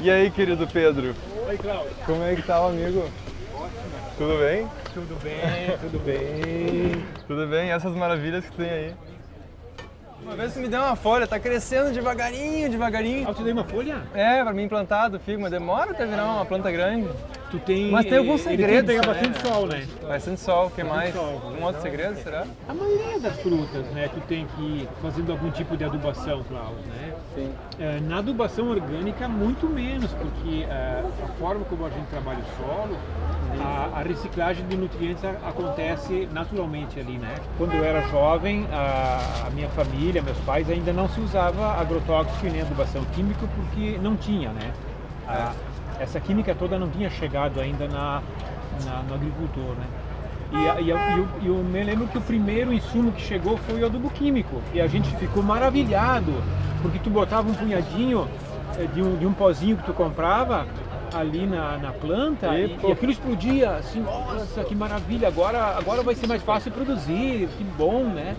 E aí, querido Pedro? Oi, Cláudio. Como é que tá, amigo? Ótimo. Tudo bem? Tudo bem, tudo bem. Tudo bem? E essas maravilhas que tem aí? Uma vez você me deu uma folha, tá crescendo devagarinho, devagarinho. Ah, eu te dei uma folha? É, pra mim plantar do figo, mas demora até virar uma planta grande. Tu tem... Mas tem alguns segredos, Ele pega né? bastante sol, né? Bastante sol, o que mais? sol. Um outro segredo, será? A maioria das frutas, né? Tu tem que ir fazendo algum tipo de adubação, Cláudio, né? Sim. Na adubação orgânica, muito menos, porque a forma como a gente trabalha o solo, a reciclagem de nutrientes acontece naturalmente ali, né? Quando eu era jovem, a minha família, meus pais, ainda não se usava agrotóxico e nem adubação química porque não tinha, né? Essa química toda não tinha chegado ainda no agricultor, né? E eu me lembro que o primeiro insumo que chegou foi o adubo químico. E a gente ficou maravilhado, porque tu botava um punhadinho de um pozinho que tu comprava ali na planta e aquilo explodia, assim, nossa, que maravilha, agora vai ser mais fácil produzir, que bom, né?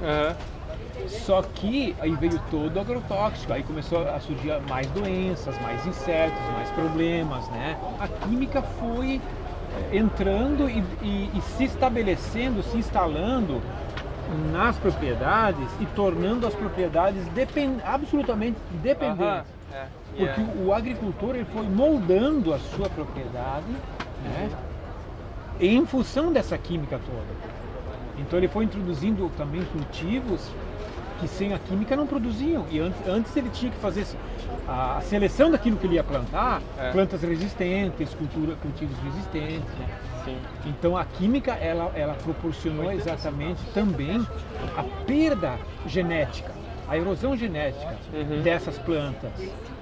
Só que aí veio todo o agrotóxico, aí começou a surgir mais doenças, mais insetos, mais problemas, né? A química foi entrando e se estabelecendo, se instalando nas propriedades e tornando as propriedades absolutamente dependentes. Porque o agricultor ele foi moldando a sua propriedade, né, em função dessa química toda. Então ele foi introduzindo também cultivos que sem a química não produziam. E antes ele tinha que fazer a seleção daquilo que ele ia plantar, plantas resistentes, cultivos resistentes, né? Sim. Então a química ela proporcionou exatamente também a perda genética, a erosão genética dessas plantas.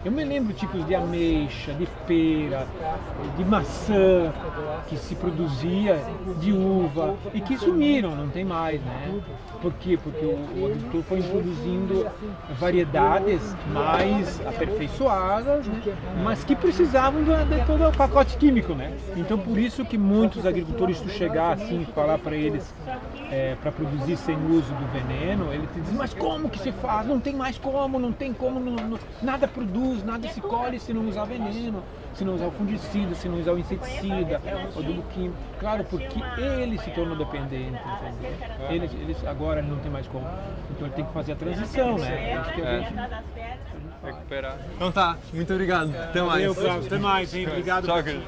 Eu me lembro tipos de ameixa, de pera, de maçã que se produzia, de uva e que sumiram, não tem mais, né? Por quê? Porque o agricultor foi introduzindo variedades mais aperfeiçoadas, né? Mas que precisavam de todo o pacote químico, né? Então por isso que muitos agricultores, se tu chegar assim e falar para eles para produzir sem uso do veneno, ele te diz, mas como que se faz? Não tem mais como, não tem como, nada produz, nada se colhe se não usar veneno, se não usar o fungicida, se não usar o inseticida, o adubo químico. Claro, porque ele se tornou dependente, entendeu? Ele agora não tem mais como. Então ele tem que fazer a transição, né? Acho que a gente Recuperar. Então tá, muito obrigado. Até mais. Valeu, Flávio. Até mais, hein? Obrigado. Tchau, querido.